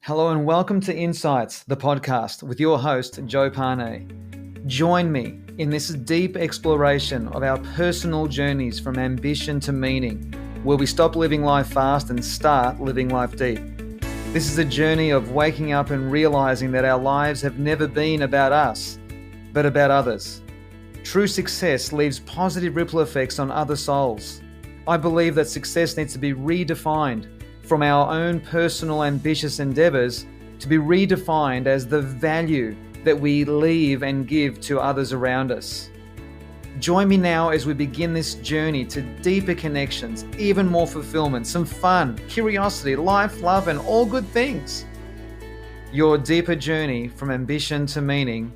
Hello and welcome to Insights, the podcast with your host, Joe Parnay. Join me in this deep exploration of our personal journeys from ambition to meaning, where we stop living life fast and start living life deep. This is a journey of waking up and realizing that our lives have never been about us, but about others. True success leaves positive ripple effects on other souls. I believe that success needs to be redefined from our own personal ambitious endeavors to be redefined as the value that we leave and give to others around us. Join me now as we begin this journey to deeper connections, even more fulfillment, some fun, curiosity, life, love, and all good things. Your deeper journey from ambition to meaning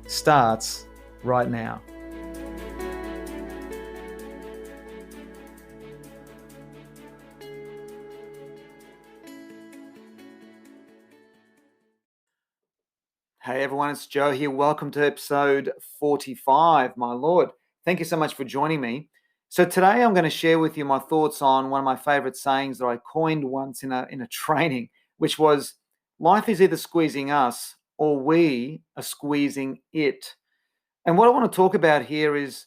starts right now. Hey everyone, it's Joe here. Welcome to episode 45, my Lord. Thank you so much for joining me. So today I'm going to share with you my thoughts on one of my favorite sayings that I coined once in a training, which was, life is either squeezing us or we are squeezing it. And what I want to talk about here is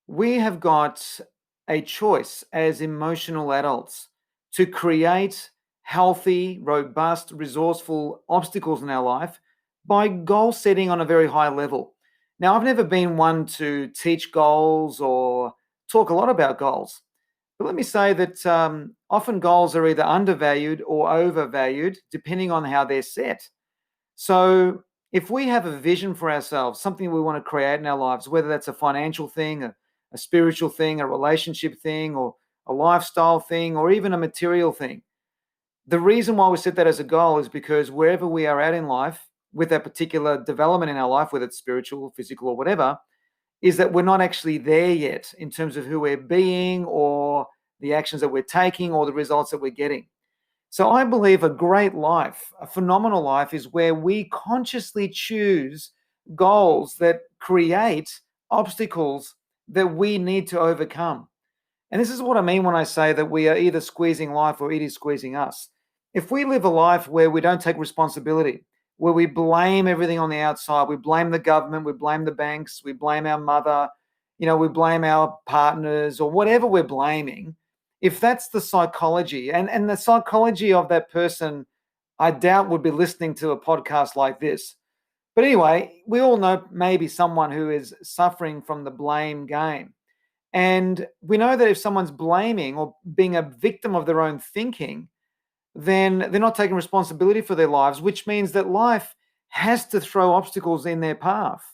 we have got a choice as emotional adults to create healthy, robust, resourceful obstacles in our life by goal setting on a very high level. Now, I've never been one to teach goals or talk a lot about goals, but let me say that often goals are either undervalued or overvalued depending on how they're set. So if we have a vision for ourselves, something we want to create in our lives, whether that's a financial thing, a spiritual thing, a relationship thing, or a lifestyle thing, or even a material thing, the reason why we set that as a goal is because wherever we are at in life, with that particular development in our life, whether it's spiritual, physical, or whatever, is that we're not actually there yet in terms of who we're being or the actions that we're taking or the results that we're getting. So I believe a great life, a phenomenal life, is where we consciously choose goals that create obstacles that we need to overcome. And this is what I mean when I say that we are either squeezing life or it is squeezing us. If we live a life where we don't take responsibility, where we blame everything on the outside, we blame the government, we blame the banks, we blame our mother, we blame our partners or whatever we're blaming, if that's the psychology, and the psychology of that person, I doubt would be listening to a podcast like this. But anyway, we all know maybe someone who is suffering from the blame game. And we know that if someone's blaming or being a victim of their own thinking, then they're not taking responsibility for their lives, which means that life has to throw obstacles in their path.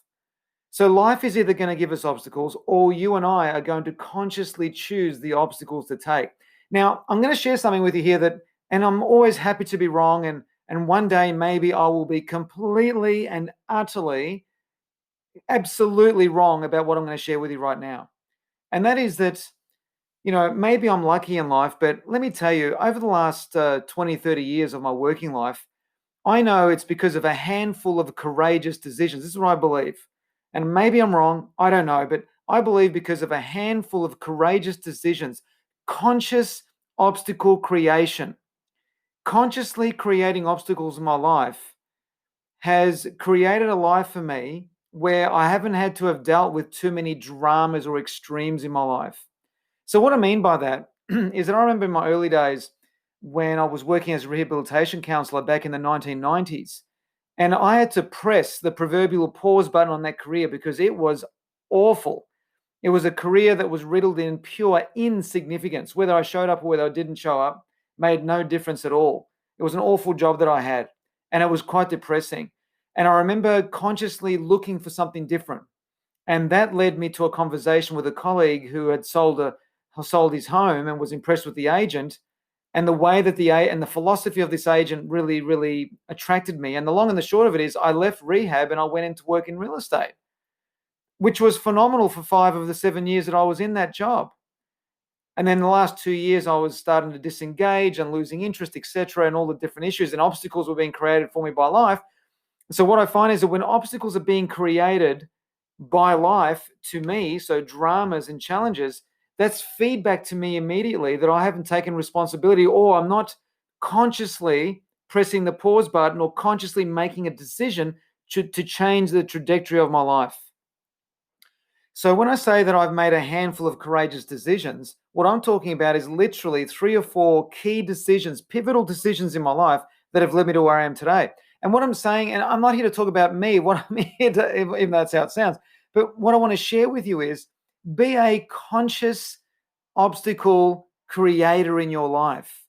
So life is either going to give us obstacles or you and I are going to consciously choose the obstacles to take. Now, I'm going to share something with you here and I'm always happy to be wrong. And one day maybe I will be completely and utterly, absolutely wrong about what I'm going to share with you right now. And that is that maybe I'm lucky in life, but let me tell you, over the last 20, 30 years of my working life, I know it's because of a handful of courageous decisions. This is what I believe. And maybe I'm wrong, I don't know, but I believe because of a handful of courageous decisions, conscious obstacle creation, consciously creating obstacles in my life has created a life for me where I haven't had to have dealt with too many dramas or extremes in my life. So what I mean by that is that I remember in my early days when I was working as a rehabilitation counselor back in the 1990s, and I had to press the proverbial pause button on that career because it was awful. It was a career that was riddled in pure insignificance. Whether I showed up or whether I didn't show up made no difference at all. It was an awful job that I had, and it was quite depressing. And I remember consciously looking for something different. And that led me to a conversation with a colleague who had sold his home and was impressed with the agent, and the way that the philosophy of this agent really, really attracted me. And the long and the short of it is I left rehab and I went into work in real estate, which was phenomenal for 5 of the 7 years that I was in that job. And then the last 2 years, I was starting to disengage and losing interest, etc., and all the different issues and obstacles were being created for me by life. So what I find is that when obstacles are being created by life to me, so dramas and challenges, that's feedback to me immediately that I haven't taken responsibility or I'm not consciously pressing the pause button or consciously making a decision to change the trajectory of my life. So when I say that I've made a handful of courageous decisions, what I'm talking about is literally 3 or 4 key decisions, pivotal decisions in my life that have led me to where I am today. And what I'm saying, and I'm not here to talk about me, what I'm here to, even that's how it sounds, but what I want to share with you is be a conscious obstacle creator in your life,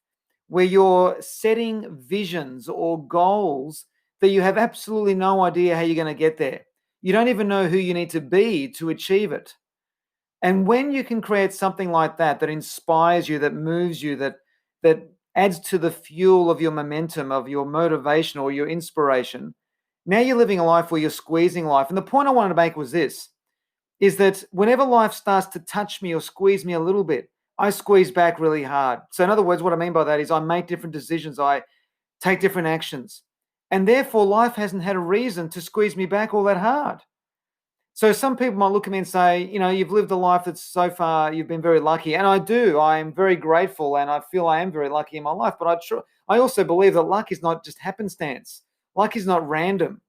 where you're setting visions or goals that you have absolutely no idea how you're going to get there. You don't even know who you need to be to achieve it. And when you can create something like that, that inspires you, that moves you, that adds to the fuel of your momentum, of your motivation or your inspiration, now you're living a life where you're squeezing life. And the point I wanted to make was this, is that whenever life starts to touch me or squeeze me a little bit, I squeeze back really hard. So in other words, what I mean by that is I make different decisions, I take different actions. And therefore, life hasn't had a reason to squeeze me back all that hard. So some people might look at me and say, you've lived a life that's so far, you've been very lucky. And I do. I am very grateful and I feel I am very lucky in my life. But I also believe that luck is not just happenstance. Luck is not random.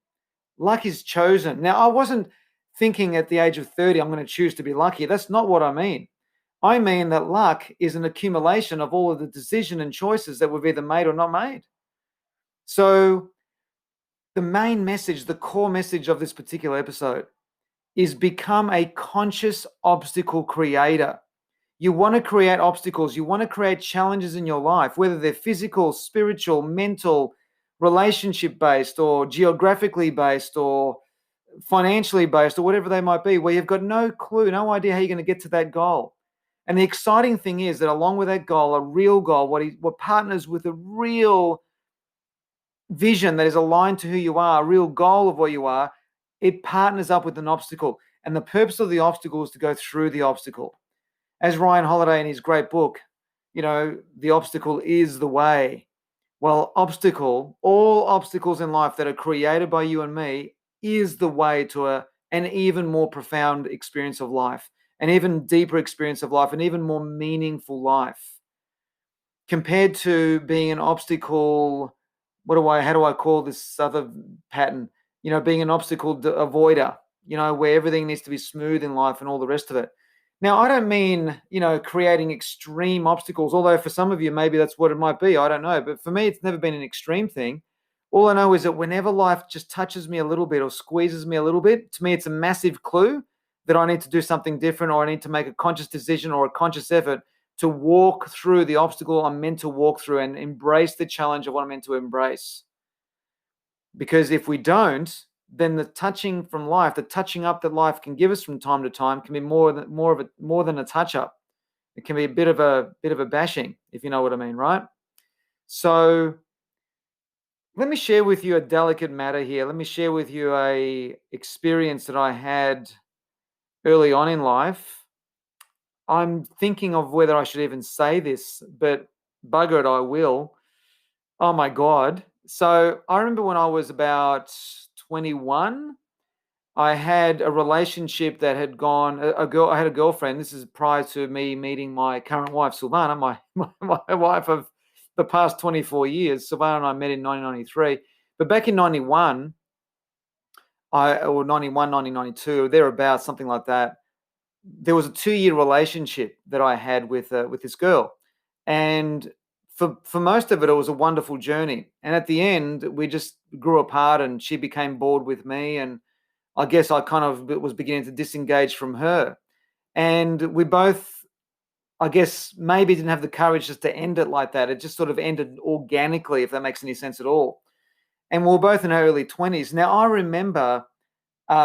Luck is chosen. Now, I wasn't thinking at the age of 30, I'm going to choose to be lucky. That's not what I mean. I mean that luck is an accumulation of all of the decision and choices that we've either made or not made. So the main message, the core message of this particular episode is become a conscious obstacle creator. You want to create obstacles. You want to create challenges in your life, whether they're physical, spiritual, mental, relationship-based, or geographically based, or financially based, or whatever they might be, where you've got no clue, no idea how you're going to get to that goal. And the exciting thing is that along with that goal, a real goal, what partners with a real vision that is aligned to who you are, a real goal of what you are, it partners up with an obstacle. And the purpose of the obstacle is to go through the obstacle. As Ryan Holiday in his great book, the obstacle is the way. Well, all obstacles in life that are created by you and me is the way to an even more profound experience of life, an even deeper experience of life, an even more meaningful life. Compared to being an obstacle, how do I call this other pattern? Being an obstacle avoider, where everything needs to be smooth in life and all the rest of it. Now, I don't mean, creating extreme obstacles, although for some of you, maybe that's what it might be. I don't know. But for me, it's never been an extreme thing. All I know is that whenever life just touches me a little bit or squeezes me a little bit, to me, it's a massive clue that I need to do something different, or I need to make a conscious decision or a conscious effort to walk through the obstacle I'm meant to walk through and embrace the challenge of what I'm meant to embrace. Because if we don't, then the touching from life, the touching up that life can give us from time to time, can be more than a touch up. It can be a bit of a bashing, if you know what I mean, right? So let me share with you a delicate matter here. Let me share with you a experience that I had early on in life. I'm thinking of whether I should even say this, but bugger it, I will. Oh my God. So I remember when I was about 21, I had a relationship that had gone, I had a girlfriend. This is prior to me meeting my current wife, Silvana, my wife of the past 24 years. Silvana and I met in 1993. But back in 91, or 91, 1992, thereabouts, something like that, there was a 2-year relationship that I had with this girl. And for most of it, it was a wonderful journey. And at the end, we just grew apart and she became bored with me. And I guess I kind of was beginning to disengage from her. And we both, I guess, maybe didn't have the courage just to end it like that. It just sort of ended organically, if that makes any sense at all. And we were both in our early 20s. Now, I remember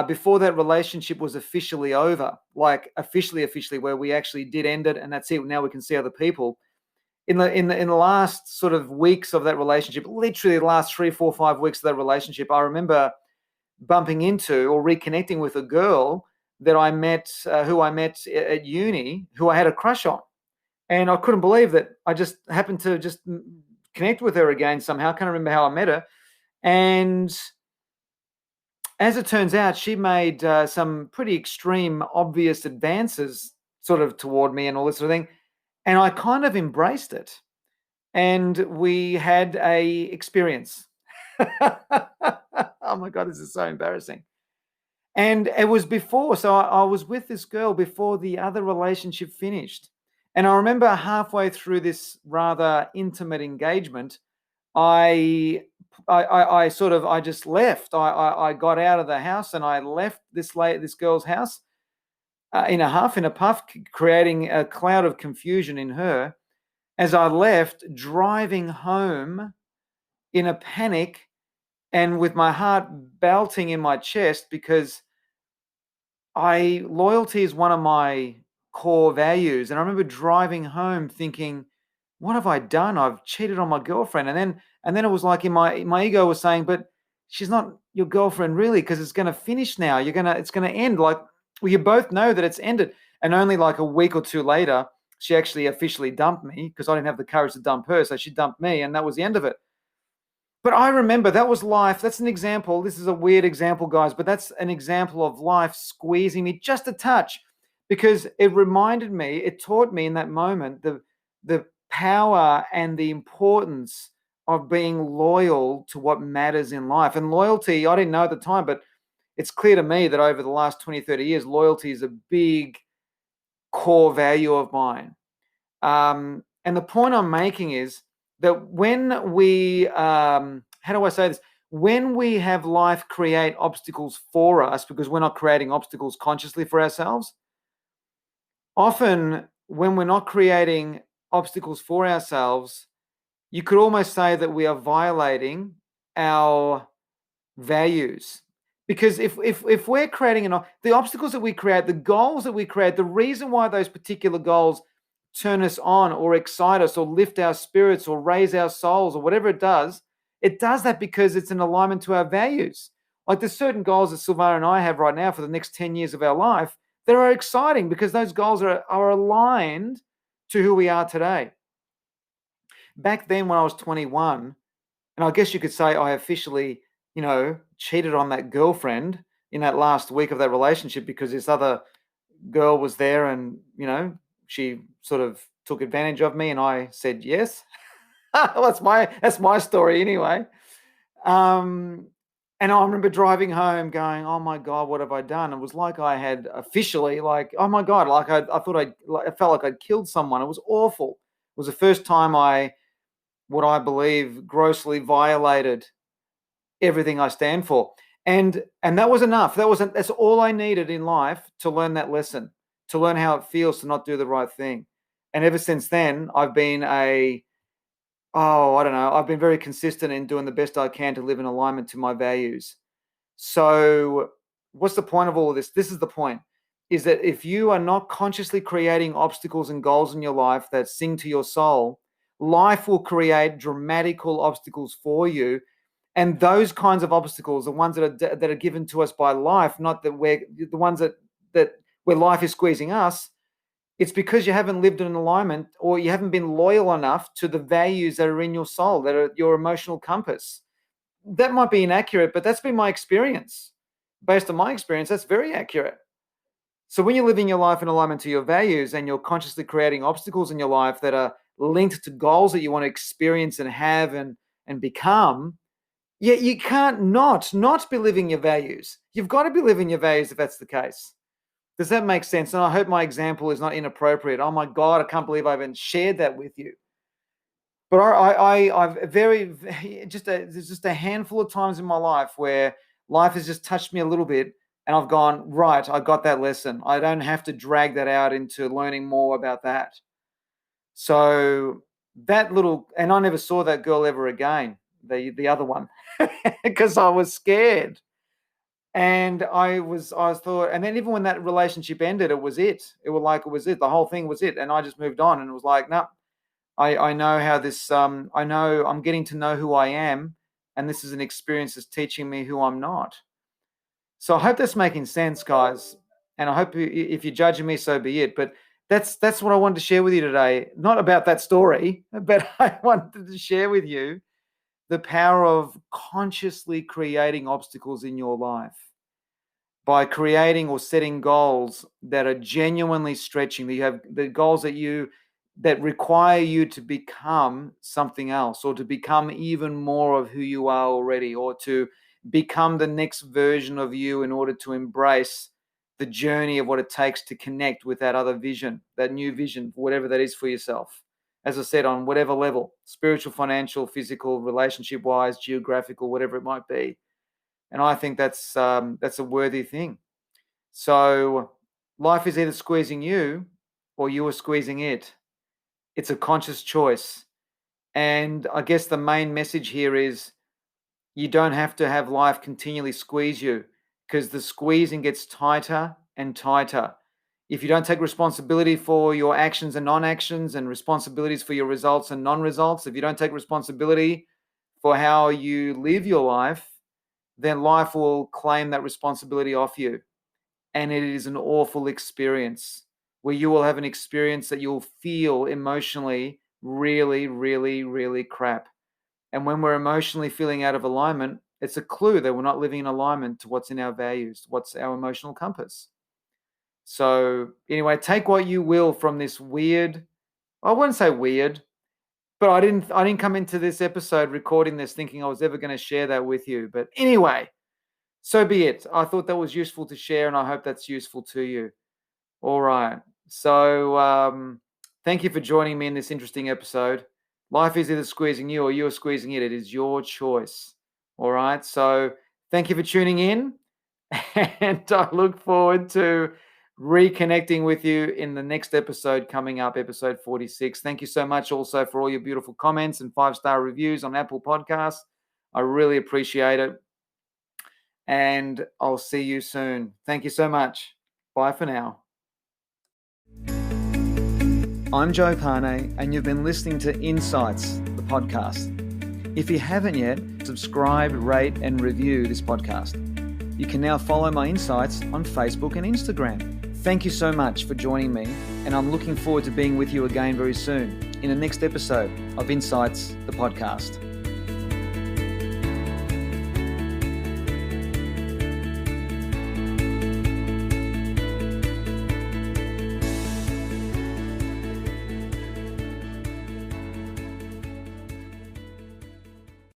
before that relationship was officially over, like officially, where we actually did end it, and that's it. Now we can see other people. In the last sort of weeks of that relationship, literally the last 3, 4, 5 weeks of that relationship, I remember bumping into or reconnecting with a girl that I met, who I met at uni, who I had a crush on, and I couldn't believe that I just happened to just connect with her again somehow. I can't remember how I met her, and as it turns out, she made some pretty extreme, obvious advances sort of toward me and all this sort of thing. And I kind of embraced it. and we had a experience. Oh my God, this is so embarrassing. And it was before, so I was with this girl before the other relationship finished. And I remember halfway through this rather intimate engagement, I I just left. I got out of the house and I left this girl's house in a huff, in a puff, creating a cloud of confusion in her. As I left, driving home in a panic and with my heart belting in my chest because loyalty is one of my core values. And I remember driving home thinking, what have I done? I've cheated on my girlfriend. And then it was like in my ego was saying, but she's not your girlfriend really, because it's gonna finish now. It's gonna end. Like, well, you both know that it's ended. And only like a week or two later, she actually officially dumped me because I didn't have the courage to dump her. So she dumped me, and that was the end of it. But I remember that was life. That's an example. This is a weird example, guys, but that's an example of life squeezing me just a touch because it taught me in that moment the power and the importance of being loyal to what matters in life. And loyalty, I didn't know at the time, but it's clear to me that over the last 20, 30 years, loyalty is a big core value of mine. And the point I'm making is that when how do I say this? When we have life create obstacles for us, because we're not creating obstacles consciously for ourselves, often when we're not creating obstacles for ourselves, you could almost say that we are violating our values. Because if we're creating the obstacles that we create, the goals that we create, the reason why those particular goals turn us on or excite us or lift our spirits or raise our souls or whatever it does that because it's in alignment to our values. Like there's certain goals that Silvana and I have right now for the next 10 years of our life that are exciting because those goals are aligned to who we are today. Back then when I was 21, and I guess you could say I officially, cheated on that girlfriend in that last week of that relationship because this other girl was there and, she sort of took advantage of me and I said yes. Well, that's my story anyway. Um, and I remember driving home going, oh my God, what have I done? It was like I had officially oh my God, like I thought I felt like I'd killed someone. It was awful. It was the first time what I believe grossly violated everything I stand for. And that was enough. That's all I needed in life to learn that lesson, to learn how it feels to not do the right thing. And ever since then, I've been I don't know, I've been very consistent in doing the best I can to live in alignment to my values. So, what's the point of all of this? This is the point, is that if you are not consciously creating obstacles and goals in your life that sing to your soul, life will create dramatical obstacles for you. And those kinds of obstacles, the ones that are given to us by life, not that we're the ones that where life is squeezing us, it's because you haven't lived in alignment or you haven't been loyal enough to the values that are in your soul, that are your emotional compass. That might be inaccurate, but that's been my experience. Based on my experience, that's very accurate. So when you're living your life in alignment to your values and you're consciously creating obstacles in your life that are linked to goals that you want to experience and have and become, yeah, you can't not be living your values. You've got to be living your values if that's the case. Does that make sense? And I hope my example is not inappropriate. Oh my God, I can't believe I haven't shared that with you. But I've there's just a handful of times in my life where life has just touched me a little bit and I've gone, right, I got that lesson. I don't have to drag that out into learning more about that. So and I never saw that girl ever again, the other one, because I was scared. And I thought, and then even when that relationship ended, it was it. It was it. The whole thing was it. And I just moved on and it was like, no, I know how this, I know I'm getting to know who I am. And this is an experience that's teaching me who I'm not. So I hope that's making sense, guys. And I hope if you're judging me, so be it. But that's what I wanted to share with you today. Not about that story, but I wanted to share with you the power of consciously creating obstacles in your life by creating or setting goals that are genuinely stretching. You have the goals that you that require you to become something else, or to become even more of who you are already, or to become the next version of you in order to embrace the journey of what it takes to connect with that other vision, that new vision, whatever that is for yourself. As I said, on whatever level, spiritual, financial, physical, relationship-wise, geographical, whatever it might be. And I think that's a worthy thing. So life is either squeezing you or you are squeezing it. It's a conscious choice. And I guess the main message here is you don't have to have life continually squeeze you, because the squeezing gets tighter and tighter. If you don't take responsibility for your actions and non-actions, and responsibilities for your results and non-results, if you don't take responsibility for how you live your life, then life will claim that responsibility off you. And it is an awful experience, where you will have an experience that you'll feel emotionally really, really, really crap. And when we're emotionally feeling out of alignment, it's a clue that we're not living in alignment to what's in our values, what's our emotional compass. So anyway, take what you will from this weird, I wouldn't say weird, but I didn't come into this episode recording this thinking I was ever going to share that with you. But anyway, so be it. I thought that was useful to share, and I hope that's useful to you. All right. So thank you for joining me in this interesting episode. Life is either squeezing you or you're squeezing it. It is your choice. All right. So thank you for tuning in. And I look forward to reconnecting with you in the next episode coming up, episode 46. Thank you so much also for all your beautiful comments and 5-star reviews on Apple Podcasts. I really appreciate it. And I'll see you soon. Thank you so much. Bye for now. I'm Joe Parnay, and you've been listening to Insights, the podcast. If you haven't yet, subscribe, rate, and review this podcast. You can now follow my insights on Facebook and Instagram. Thank you so much for joining me, and I'm looking forward to being with you again very soon in the next episode of Insights, the podcast.